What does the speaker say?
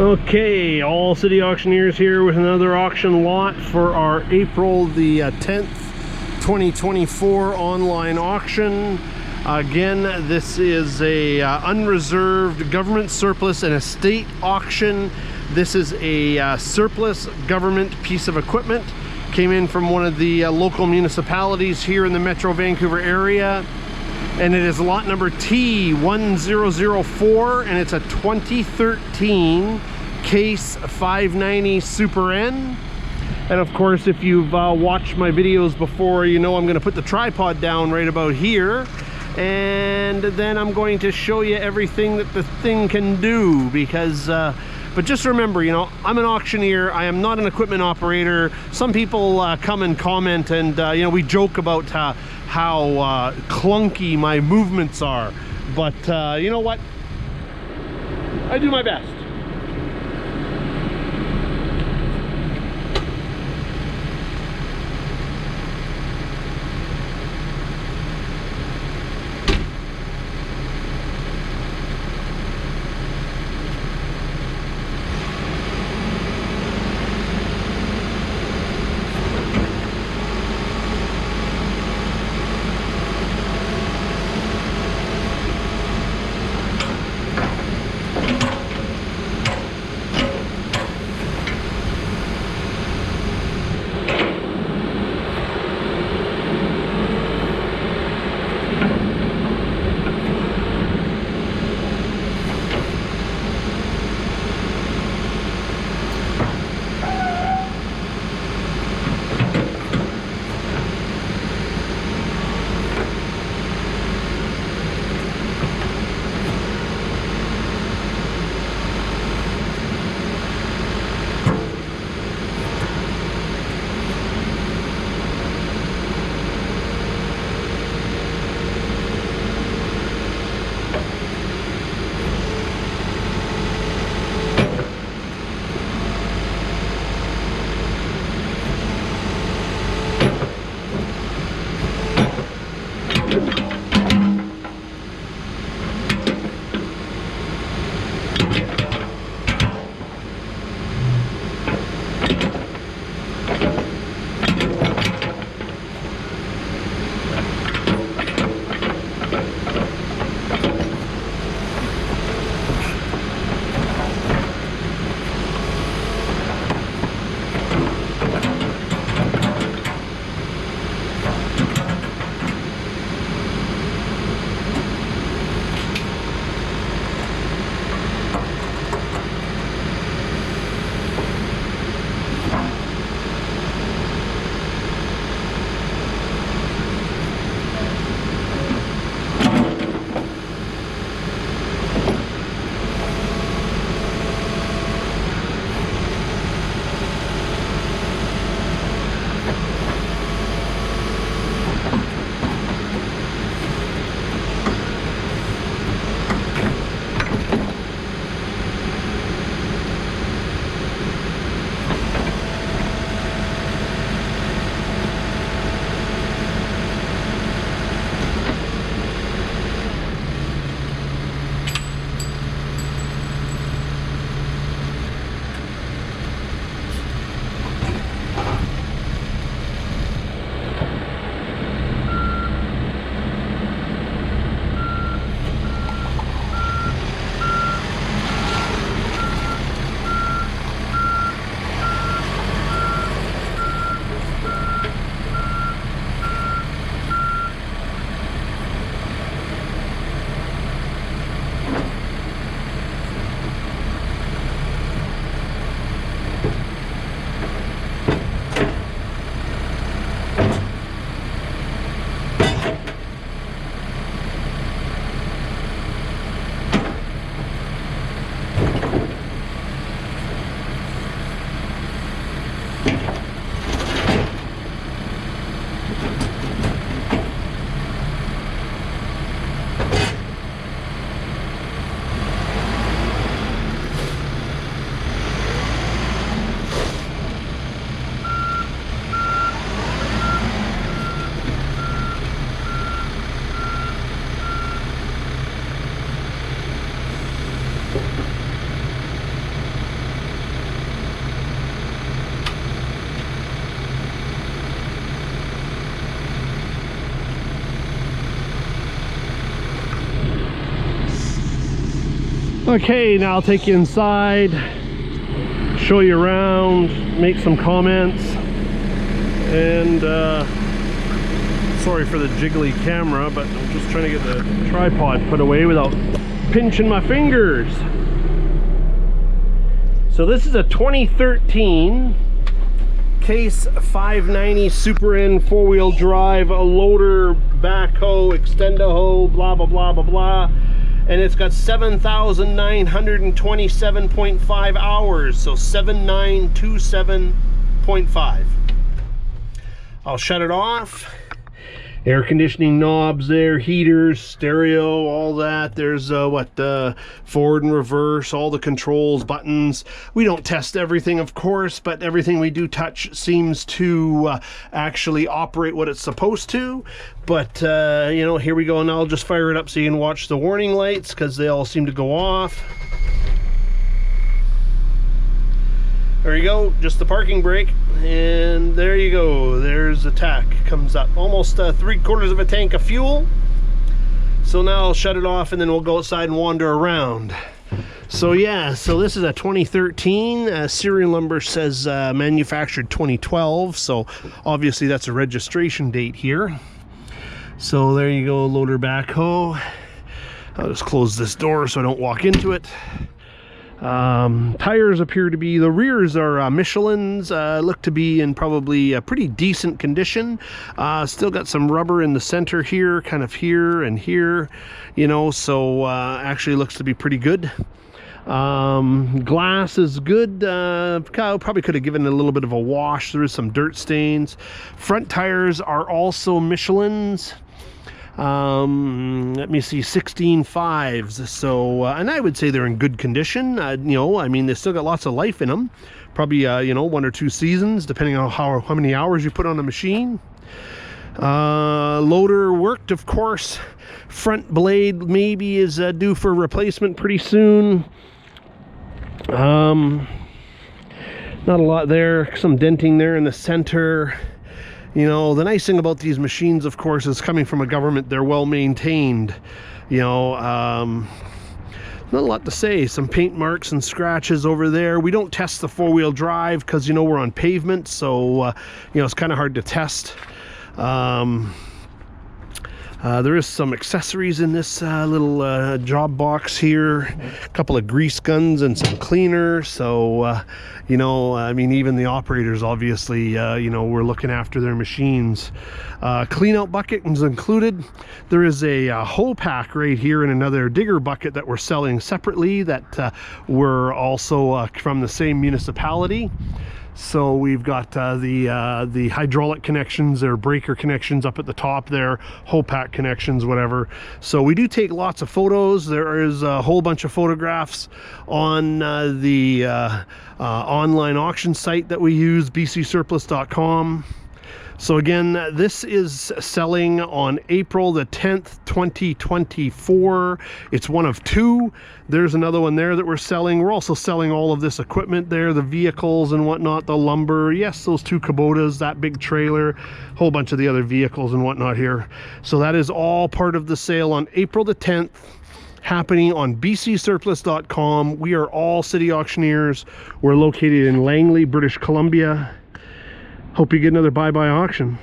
Okay, all city auctioneers here with another auction lot for our April the 10th 2024 online auction. Again, this is a unreserved government surplus and estate auction. This is a surplus government piece of equipment. Came in from one of the local municipalities here in the Metro Vancouver area. And it is lot number T1004, and it's a 2013 Case 590 Super N. And of course, if you've watched my videos before, you know I'm going to put the tripod down right about here, and then I'm going to show you everything that the thing can do, because but just remember, you know, I'm an auctioneer. I am not an equipment operator. Some people come and comment, and you know, we joke about how clunky my movements are, but you know what, I do my best. Okay, now I'll take you inside, show you around, make some comments, and sorry for the jiggly camera, but I'm just trying to get the tripod put away without pinching my fingers. So this is a 2013 Case 590 Super N 4-wheel drive, a loader, backhoe, Extend-a-Hoe, blah blah blah blah blah, and it's got 7,927.5 hours, so 7927.5. I'll shut it off. Air conditioning knobs there, heaters, stereo, all that. There's forward and reverse, all the controls, buttons. We don't test everything, of course, but everything we do touch seems to actually operate what it's supposed to. But you know, here we go. And I'll just fire it up so you can watch the warning lights, because they all seem to go off. There you go, just the parking brake, and there you go. There's the tack, comes up almost 3/4 of a tank of fuel. So now I'll shut it off, and then we'll go outside and wander around. So yeah, so this is a 2013. Serial number says manufactured 2012, so obviously that's a registration date here. So there you go, loader backhoe. I'll just close this door so I don't walk into it. Tires appear to be, the rears are Michelin's, look to be in probably a pretty decent condition. Still got some rubber in the center here, kind of here and here, you know, so actually looks to be pretty good. Glass is good. Probably could have given it a little bit of a wash. There is some dirt stains. Front tires are also Michelin's. Let me see, 16.5s. So and I would say they're in good condition. You know, I mean, they still got lots of life in them, probably you know, 1 or 2 seasons depending on how many hours you put on the machine. Loader worked, of course. Front blade maybe is due for replacement pretty soon. Not a lot there, some denting there in the center. You know, the nice thing about these machines, of course, is coming from a government, they're well maintained. You know, not a lot to say. Some paint marks and scratches over there. We don't test the 4-wheel drive because, you know, we're on pavement, so you know, it's kind of hard to test. There is some accessories in this little job box here, a couple of grease guns and some cleaner. So you know, I mean, even the operators obviously you know, we're looking after their machines. Clean out bucket is included. There is a hoe pack right here and another digger bucket that we're selling separately that were also from the same municipality. So we've got the hydraulic connections or breaker connections up at the top there, hoe pack connections, whatever. So we do take lots of photos. There is a whole bunch of photographs on the online auction site that we use, bcsurplus.com. So again, this is selling on April the 10th, 2024. It's one of 2. There's another one there that we're selling. We're also selling all of this equipment there, the vehicles and whatnot, the lumber. Yes, those 2 Kubotas, that big trailer, a whole bunch of the other vehicles and whatnot here. So that is all part of the sale on April the 10th. Happening on bcsurplus.com. We are all city auctioneers. We're located in Langley, British Columbia. Hope you get another buy-by auction.